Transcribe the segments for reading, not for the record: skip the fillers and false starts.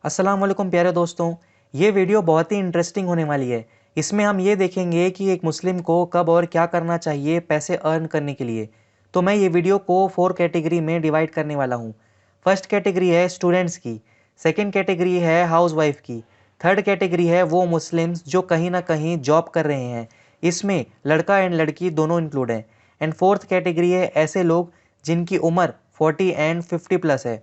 अस्सलाम वालेकुम प्यारे दोस्तों। ये वीडियो बहुत ही इंटरेस्टिंग होने वाली है। इसमें हम ये देखेंगे कि एक मुस्लिम को कब और क्या करना चाहिए पैसे अर्न करने के लिए। तो मैं ये वीडियो को 4 कैटेगरी में डिवाइड करने वाला हूँ। फर्स्ट कैटेगरी है स्टूडेंट्स की, सेकंड कैटेगरी है हाउसवाइफ की, थर्ड कैटेगरी है वो मुस्लिम्स जो कहीं ना कहीं जॉब कर रहे हैं, इसमें लड़का एंड लड़की दोनों इंक्लूड हैं, एंड फोर्थ कैटेगरी है ऐसे लोग जिनकी उम्र 40 एंड 50 प्लस है।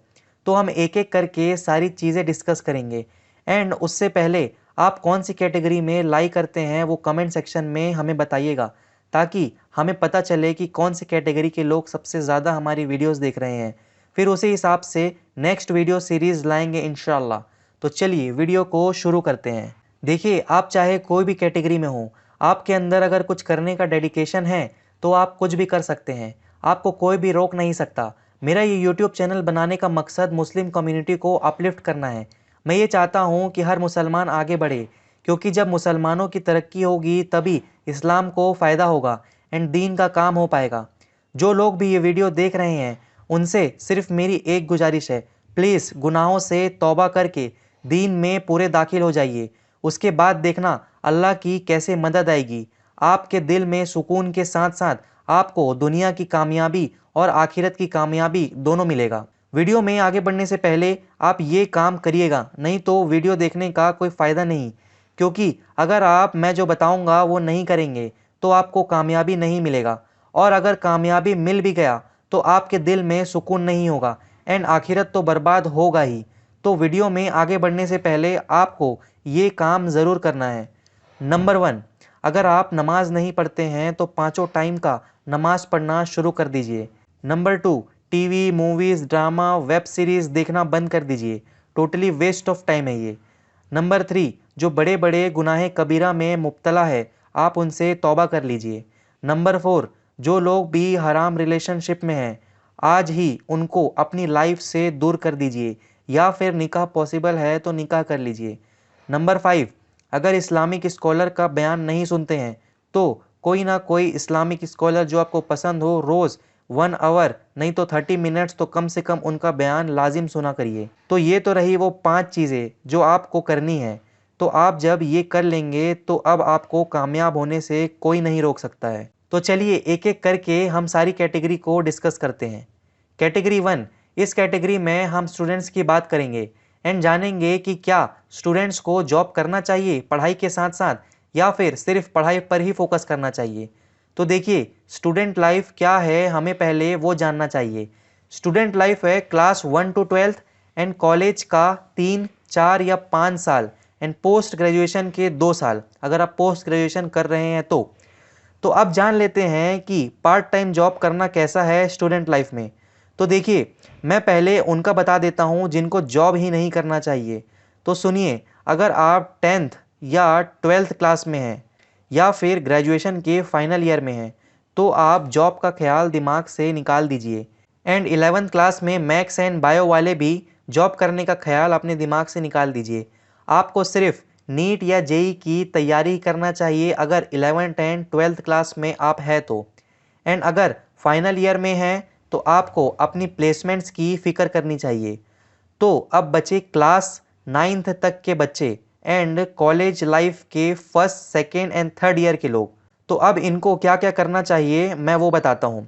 तो हम एक एक करके सारी चीज़ें डिस्कस करेंगे। एंड उससे पहले आप कौन सी कैटेगरी में लाइक करते हैं वो कमेंट सेक्शन में हमें बताइएगा, ताकि हमें पता चले कि कौन सी कैटेगरी के लोग सबसे ज़्यादा हमारी वीडियोस देख रहे हैं। फिर उसी हिसाब से नेक्स्ट वीडियो सीरीज़ लाएंगे इंशाल्लाह। तो चलिए वीडियो को शुरू करते हैं। देखिए, आप चाहे कोई भी कैटेगरी में हो, आपके अंदर अगर कुछ करने का डेडिकेशन है तो आप कुछ भी कर सकते हैं। आपको कोई भी रोक नहीं सकता। मेरा ये यूट्यूब चैनल बनाने का मकसद मुस्लिम कम्युनिटी को अपलिफ्ट करना है। मैं ये चाहता हूँ कि हर मुसलमान आगे बढ़े, क्योंकि जब मुसलमानों की तरक्की होगी तभी इस्लाम को फ़ायदा होगा एंड दीन का काम हो पाएगा। जो लोग भी ये वीडियो देख रहे हैं उनसे सिर्फ मेरी एक गुजारिश है, प्लीज़ गुनाहों से तौबा करके दीन में पूरे दाखिल हो जाइए। उसके बाद देखना अल्लाह की कैसे मदद आएगी। आपके दिल में सुकून के साथ साथ आपको दुनिया की कामयाबी और आखिरत की कामयाबी दोनों मिलेगा। वीडियो में आगे बढ़ने से पहले आप ये काम करिएगा, नहीं तो वीडियो देखने का कोई फ़ायदा नहीं। क्योंकि अगर आप मैं जो बताऊंगा वो नहीं करेंगे तो आपको कामयाबी नहीं मिलेगा, और अगर कामयाबी मिल भी गया तो आपके दिल में सुकून नहीं होगा एंड आखिरत तो बर्बाद होगा ही। तो वीडियो में आगे बढ़ने से पहले आपको ये काम ज़रूर करना है। नंबर 1, अगर आप नमाज नहीं पढ़ते हैं तो पाँचों टाइम का नमाज पढ़ना शुरू कर दीजिए। Number 2, TV, movies, drama, web series देखना बंद कर दीजिए। टोटली वेस्ट ऑफ टाइम है ये। नंबर 3, जो बड़े बड़े गुनाह कबीरा में मुब्तला है आप उनसे तौबा कर लीजिए। नंबर 4, जो लोग भी हराम रिलेशनशिप में हैं आज ही उनको अपनी लाइफ से दूर कर दीजिए, या फिर निकाह पॉसिबल है तो निकाह कर लीजिए। नंबर 5, अगर इस्लामिक स्कॉलर का बयान नहीं सुनते हैं तो कोई ना कोई इस्लामिक स्कॉलर जो आपको पसंद हो रोज़ 1 आवर नहीं तो 30 मिनट्स तो कम से कम उनका बयान लाजिम सुना करिए। तो ये तो रही वो 5 चीज़ें जो आपको करनी है। तो आप जब ये कर लेंगे तो अब आपको कामयाब होने से कोई नहीं रोक सकता है। तो चलिए एक एक करके हम सारी कैटेगरी को डिस्कस करते हैं। कैटेगरी 1, इस कैटेगरी में हम स्टूडेंट्स की बात करेंगे एंड जानेंगे कि क्या स्टूडेंट्स को जॉब करना चाहिए पढ़ाई के साथ साथ, या फिर सिर्फ पढ़ाई पर ही फोकस करना चाहिए। तो देखिए, स्टूडेंट लाइफ क्या है हमें पहले वो जानना चाहिए। स्टूडेंट लाइफ है क्लास 1 to 12 एंड कॉलेज का 3, 4 या 5 साल एंड पोस्ट ग्रेजुएशन के 2 साल, अगर आप पोस्ट ग्रेजुएशन कर रहे हैं तो अब जान लेते हैं कि पार्ट टाइम जॉब करना कैसा है स्टूडेंट लाइफ में। तो देखिए, मैं पहले उनका बता देता हूँ जिनको जॉब ही नहीं करना चाहिए। तो सुनिए, अगर आप 10th या 12th क्लास में हैं या फिर ग्रेजुएशन के फाइनल ईयर में हैं तो आप जॉब का ख्याल दिमाग से निकाल दीजिए। एंड 11th क्लास में मैथ्स एंड बायो वाले भी जॉब करने का ख्याल अपने दिमाग से निकाल दीजिए। आपको सिर्फ नीट या जेई की तैयारी करना चाहिए अगर 11th एंड 12th क्लास में आप हैं तो। एंड अगर फाइनल ईयर में हैं तो आपको अपनी प्लेसमेंट्स की फ़िक्र करनी चाहिए। तो अब बचे क्लास 9th तक के बच्चे एंड कॉलेज लाइफ के first, second and third year के लोग। तो अब इनको क्या क्या करना चाहिए मैं वो बताता हूँ।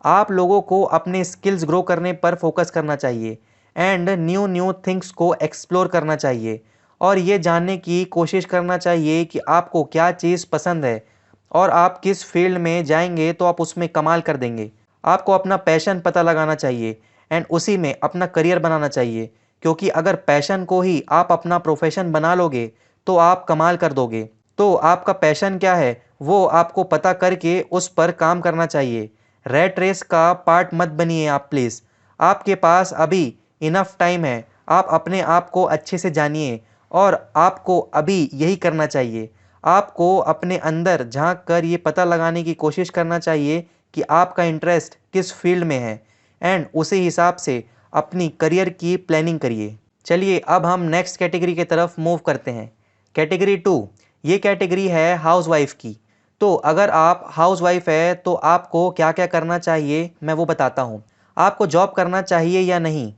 आप लोगों को अपने स्किल्स ग्रो करने पर फोकस करना चाहिए एंड न्यू न्यू थिंग्स को एक्सप्लोर करना चाहिए, और ये जानने की कोशिश करना चाहिए कि आपको क्या चीज़ पसंद है और आप किस फील्ड में जाएंगे तो आप उसमें कमाल कर देंगे। आपको अपना पैशन पता लगाना चाहिए एंड उसी में अपना करियर बनाना चाहिए, क्योंकि अगर पैशन को ही आप अपना प्रोफेशन बना लोगे तो आप कमाल कर दोगे। तो आपका पैशन क्या है वो आपको पता करके उस पर काम करना चाहिए। रैट रेस का पार्ट मत बनिए आप प्लीज़। आपके पास अभी इनफ टाइम है, आप अपने आप को अच्छे से जानिए और आपको अभी यही करना चाहिए। आपको अपने अंदर झांक कर ये पता लगाने की कोशिश करना चाहिए कि आपका इंटरेस्ट किस फील्ड में है एंड उसी हिसाब से अपनी करियर की प्लानिंग करिए। चलिए अब हम नेक्स्ट कैटेगरी की तरफ मूव करते हैं। कैटेगरी 2, ये कैटेगरी है हाउसवाइफ की। तो अगर आप हाउसवाइफ है तो आपको क्या क्या करना चाहिए मैं वो बताता हूँ। आपको जॉब करना चाहिए या नहीं।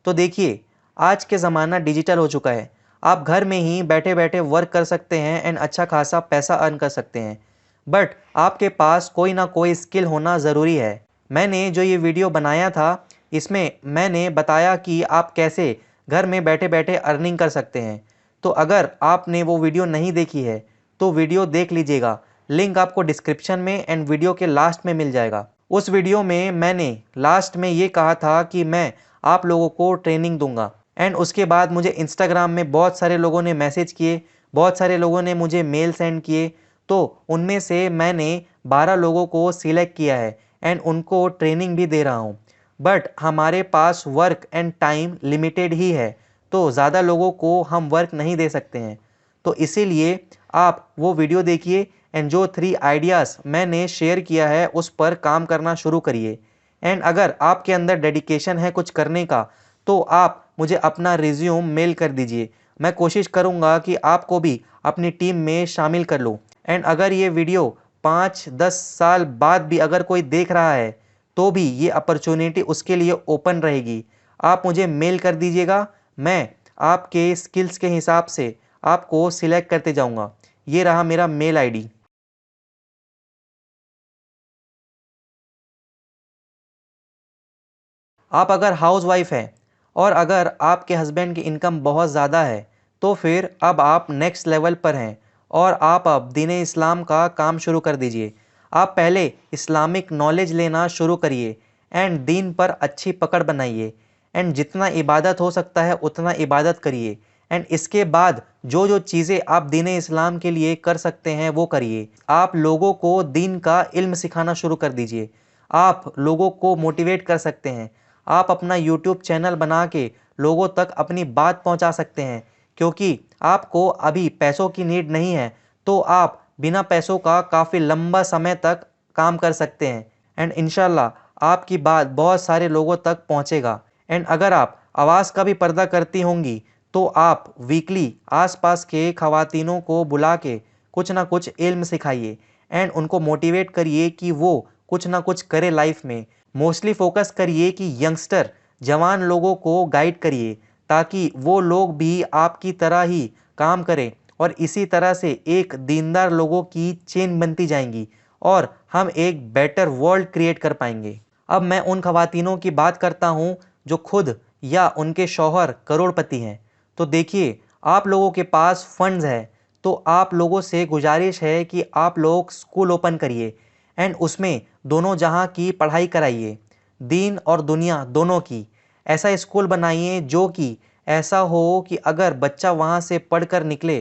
तो देखिए, आज के ज़माना डिजिटल हो चुका है। आप घर में ही बैठे बैठे वर्क कर सकते हैं एंड अच्छा खासा पैसा अर्न कर सकते हैं। बट आपके पास कोई ना कोई स्किल होना ज़रूरी है। मैंने जो ये वीडियो बनाया था, इसमें मैंने बताया कि आप कैसे घर में बैठे बैठे अर्निंग कर सकते हैं। तो अगर आपने वो वीडियो नहीं देखी है तो वीडियो देख लीजिएगा। लिंक आपको डिस्क्रिप्शन में एंड वीडियो के लास्ट में मिल जाएगा। उस वीडियो में मैंने लास्ट में ये कहा था कि मैं आप लोगों को ट्रेनिंग दूंगा एंड उसके बाद मुझे इंस्टाग्राम में बहुत सारे लोगों ने मैसेज किए, बहुत सारे लोगों ने मुझे मेल सेंड किए। तो उनमें से मैंने 12 लोगों को सिलेक्ट किया है एंड उनको ट्रेनिंग भी दे रहा हूँ। बट हमारे पास वर्क एंड टाइम लिमिटेड ही है, तो ज़्यादा लोगों को हम वर्क नहीं दे सकते हैं। तो इसीलिए आप वो वीडियो देखिए एंड जो 3 आइडियाज़ मैंने शेयर किया है उस पर काम करना शुरू करिए। एंड अगर आपके अंदर डेडिकेशन है कुछ करने का तो आप मुझे अपना रिज्यूम मेल कर दीजिए। मैं कोशिश करूँगा कि आपको भी अपनी टीम में शामिल कर लूँ। एंड अगर ये वीडियो 5-10 साल बाद भी अगर कोई देख रहा है तो भी ये अपॉर्चुनिटी उसके लिए ओपन रहेगी। आप मुझे मेल कर दीजिएगा, मैं आपके स्किल्स के हिसाब से आपको सिलेक्ट करते जाऊँगा। ये रहा मेरा मेल आईडी। आप अगर हाउसवाइफ हैं और अगर आपके हस्बैंड की इनकम बहुत ज़्यादा है तो फिर अब आप नेक्स्ट लेवल पर हैं और आप अब दीन इस्लाम का काम शुरू कर दीजिए। आप पहले इस्लामिक नॉलेज लेना शुरू करिए एंड दीन पर अच्छी पकड़ बनाइए एंड जितना इबादत हो सकता है उतना इबादत करिए। एंड इसके बाद जो जो चीज़ें आप दीन इस्लाम के लिए कर सकते हैं वो करिए। आप लोगों को दीन का इल्म सिखाना शुरू कर दीजिए। आप लोगों को मोटिवेट कर सकते हैं। आप अपना यूट्यूब चैनल बना के लोगों तक अपनी बात पहुंचा सकते हैं, क्योंकि आपको अभी पैसों की नीड नहीं है तो आप बिना पैसों का काफ़ी लंबा समय तक काम कर सकते हैं एंड इंशाल्लाह आपकी बात बहुत सारे लोगों तक पहुंचेगा। एंड अगर आप आवाज़ का भी पर्दा करती होंगी तो आप वीकली आसपास के खवातीनों को बुला के कुछ ना कुछ इल्म सिखाइए एंड उनको मोटिवेट करिए कि वो कुछ ना कुछ करे लाइफ में। मोस्टली फोकस करिए कि यंगस्टर जवान लोगों को गाइड करिए ताकि वो लोग भी आपकी तरह ही काम करें और इसी तरह से एक दीनदार लोगों की चेन बनती जाएंगी और हम एक बेटर वर्ल्ड क्रिएट कर पाएंगे। अब मैं उन खवातीनों की बात करता हूँ जो खुद या उनके शौहर करोड़पति हैं। तो देखिए, आप लोगों के पास फंड्स है तो आप लोगों से गुजारिश है कि आप लोग स्कूल ओपन करिए एंड उसमें दोनों जहां की पढ़ाई कराइए, दीन और दुनिया दोनों की। ऐसा स्कूल बनाइए जो कि ऐसा हो कि अगर बच्चा वहां से पढ़कर निकले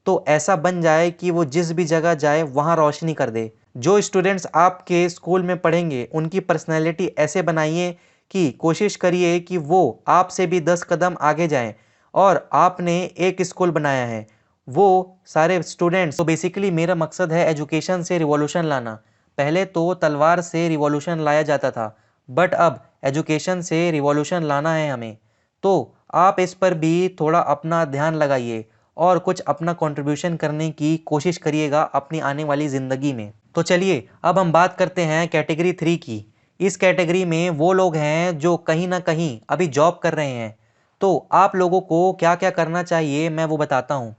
तो ऐसा बन जाए कि वो जिस भी जगह जाए वहां रोशनी कर दे। जो स्टूडेंट्स आपके स्कूल में पढ़ेंगे उनकी पर्सनैलिटी ऐसे बनाइए कि कोशिश करिए कि वो आपसे भी 10 कदम आगे जाएं। और आपने एक स्कूल बनाया है, वो सारे स्टूडेंट्स, तो बेसिकली मेरा मकसद है एजुकेशन से रिवॉल्यूशन लाना। पहले तो तलवार से रिवॉल्यूशन लाया जाता था बट अब एजुकेशन से रिवॉल्यूशन लाना है हमें। तो आप इस पर भी थोड़ा अपना ध्यान लगाइए और कुछ अपना कंट्रीब्यूशन करने की कोशिश करिएगा अपनी आने वाली ज़िंदगी में। तो चलिए अब हम बात करते हैं कैटेगरी 3 की। इस कैटेगरी में वो लोग हैं जो कहीं ना कहीं अभी जॉब कर रहे हैं। तो आप लोगों को क्या क्या करना चाहिए मैं वो बताता हूँ।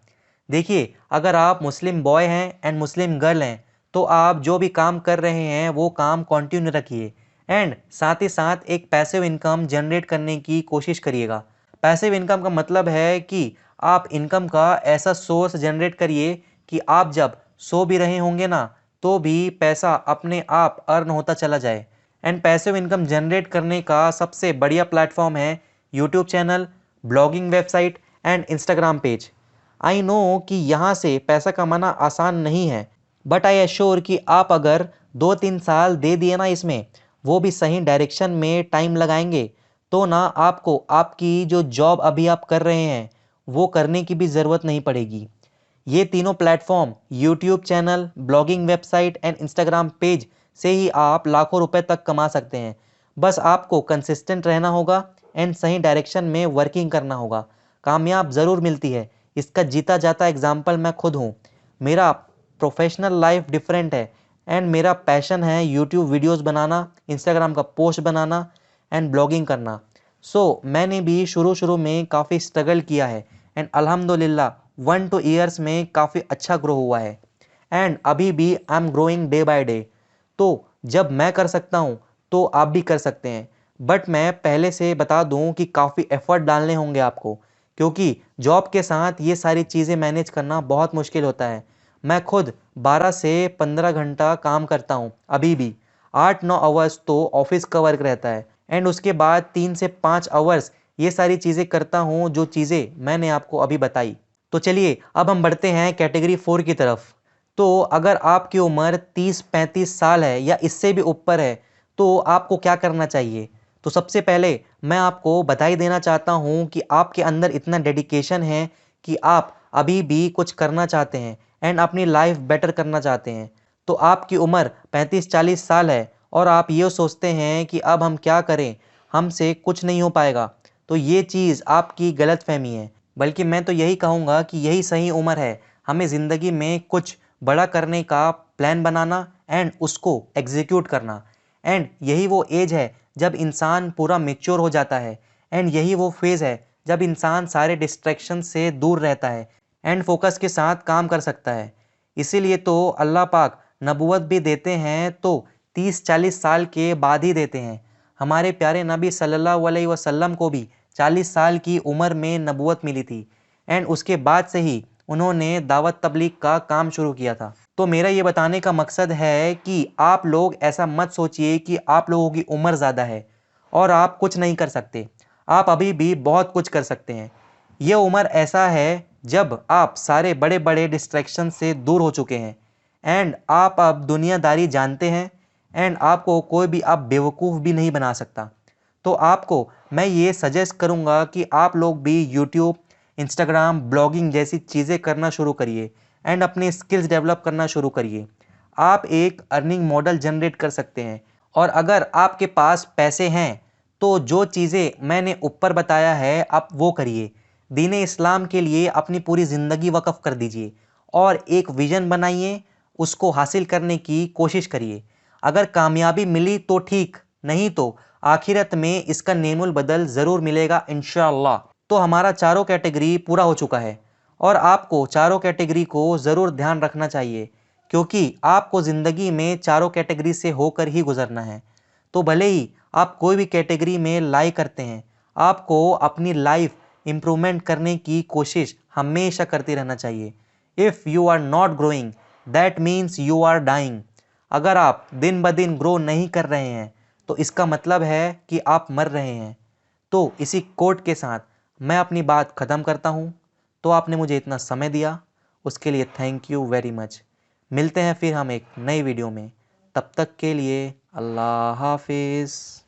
देखिए, अगर आप मुस्लिम बॉय हैं एंड मुस्लिम गर्ल हैं तो आप जो भी काम कर रहे हैं वो काम कंटिन्यू रखिए एंड साथ ही साथ एक पैसिव इनकम जनरेट करने की कोशिश करिएगा। पैसिव इनकम का मतलब है कि आप इनकम का ऐसा सोर्स जनरेट करिए कि आप जब सो भी रहे होंगे ना तो भी पैसा अपने आप अर्न होता चला जाए। एंड पैसिव इनकम जनरेट करने का सबसे बढ़िया प्लेटफॉर्म है YouTube channel, blogging website and Instagram page. I know कि यहाँ से पैसा कमाना आसान नहीं है बट आई एश्योर कि आप अगर 2-3 साल दे दिए ना इसमें, वो भी सही डायरेक्शन में टाइम लगाएंगे तो ना आपको आपकी जो जॉब अभी आप कर रहे हैं वो करने की भी ज़रूरत नहीं पड़ेगी। ये तीनों platform YouTube channel, blogging website and Instagram page से ही आप लाखों रुपए तक कमा सकते हैं। बस आपको कंसिस्टेंट रहना होगा एंड सही डायरेक्शन में वर्किंग करना होगा। कामयाब ज़रूर मिलती है, इसका जीता जाता एग्जाम्पल मैं खुद हूँ। मेरा प्रोफेशनल लाइफ डिफरेंट है एंड मेरा पैशन है यूट्यूब वीडियोस बनाना, इंस्टाग्राम का पोस्ट बनाना एंड ब्लॉगिंग करना। मैंने भी शुरू में काफ़ी स्ट्रगल किया है एंड अल्हम्दुलिल्लाह 1-2 ईयर्स में काफ़ी अच्छा ग्रो हुआ है एंड अभी भी I am growing day by day. तो जब मैं कर सकता हूँ तो आप भी कर सकते हैं। बट मैं पहले से बता दूँ कि काफ़ी एफ़र्ट डालने होंगे आपको, क्योंकि जॉब के साथ ये सारी चीज़ें मैनेज करना बहुत मुश्किल होता है। मैं खुद 12 से 15 घंटा काम करता हूँ अभी भी। 8-9 आवर्स तो ऑफिस का वर्क रहता है एंड उसके बाद 3 से 5 आवर्स ये सारी चीज़ें करता हूँ जो चीज़ें मैंने आपको अभी बताई। तो चलिए अब हम बढ़ते हैं कैटेगरी 4 की तरफ। तो अगर आपकी उम्र 30-35 साल है या इससे भी ऊपर है तो आपको क्या करना चाहिए? तो सबसे पहले मैं आपको बधाई देना चाहता हूँ कि आपके अंदर इतना डेडिकेशन है कि आप अभी भी कुछ करना चाहते हैं एंड अपनी लाइफ बेटर करना चाहते हैं। तो आपकी उम्र 35-40 साल है और आप ये सोचते हैं कि अब हम क्या करें, हमसे कुछ नहीं हो पाएगा। तो ये चीज़ आपकी गलतफ़हमी है। बल्कि मैं तो यही कहूँगा कि यही सही उम्र है हमें ज़िंदगी में कुछ बड़ा करने का प्लान बनाना एंड उसको एग्जीक्यूट करना। एंड यही वो एज है जब इंसान पूरा मैच्योर हो जाता है एंड यही वो फेज़ है जब इंसान सारे डिस्ट्रैक्शन से दूर रहता है एंड फोकस के साथ काम कर सकता है। इसीलिए तो अल्लाह पाक नबूवत भी देते हैं तो 30-40 साल के बाद ही देते हैं। हमारे प्यारे नबी सल्लल्लाहु अलैहि वसल्लम को भी 40 साल की उम्र में नबूवत मिली थी एंड उसके बाद से ही उन्होंने दावत तबलीग का काम शुरू किया था। तो मेरा ये बताने का मकसद है कि आप लोग ऐसा मत सोचिए कि आप लोगों की उम्र ज़्यादा है और आप कुछ नहीं कर सकते। आप अभी भी बहुत कुछ कर सकते हैं। ये उम्र ऐसा है जब आप सारे बड़े-बड़े डिस्ट्रैक्शन से दूर हो चुके हैं एंड आप अब दुनियादारी जानते हैं एंड आपको कोई भी अब बेवकूफ़ भी नहीं बना सकता। तो आपको मैं ये सजेस्ट करूँगा कि आप लोग भी यूट्यूब, इंस्टाग्राम, ब्लॉगिंग जैसी चीज़ें करना शुरू करिए एंड अपने स्किल्स डेवलप करना शुरू करिए। आप एक अर्निंग मॉडल जनरेट कर सकते हैं और अगर आपके पास पैसे हैं तो जो चीज़ें मैंने ऊपर बताया है आप वो करिए। दीन इस्लाम के लिए अपनी पूरी ज़िंदगी वक़्फ़ कर दीजिए और एक विज़न बनाइए, उसको हासिल करने की कोशिश करिए। अगर कामयाबी मिली तो ठीक, नहीं तो आखिरत में इसका नेमुल बदल ज़रूर मिलेगा इंशाअल्लाह। तो हमारा चारों कैटेगरी पूरा हो चुका है और आपको चारों कैटेगरी को ज़रूर ध्यान रखना चाहिए, क्योंकि आपको ज़िंदगी में चारों कैटेगरी से होकर ही गुज़रना है। तो भले ही आप कोई भी कैटेगरी में लाई करते हैं, आपको अपनी लाइफ इम्प्रूवमेंट करने की कोशिश हमेशा करते रहना चाहिए। If you are not growing that means you are dying. अगर आप दिन ब दिन ग्रो नहीं कर रहे हैं तो इसका मतलब है कि आप मर रहे हैं। तो इसी कोट के साथ मैं अपनी बात ख़त्म करता हूँ। तो आपने मुझे इतना समय दिया उसके लिए थैंक यू वेरी मच। मिलते हैं फिर हम एक नई वीडियो में। तब तक के लिए अल्लाह हाफिज़।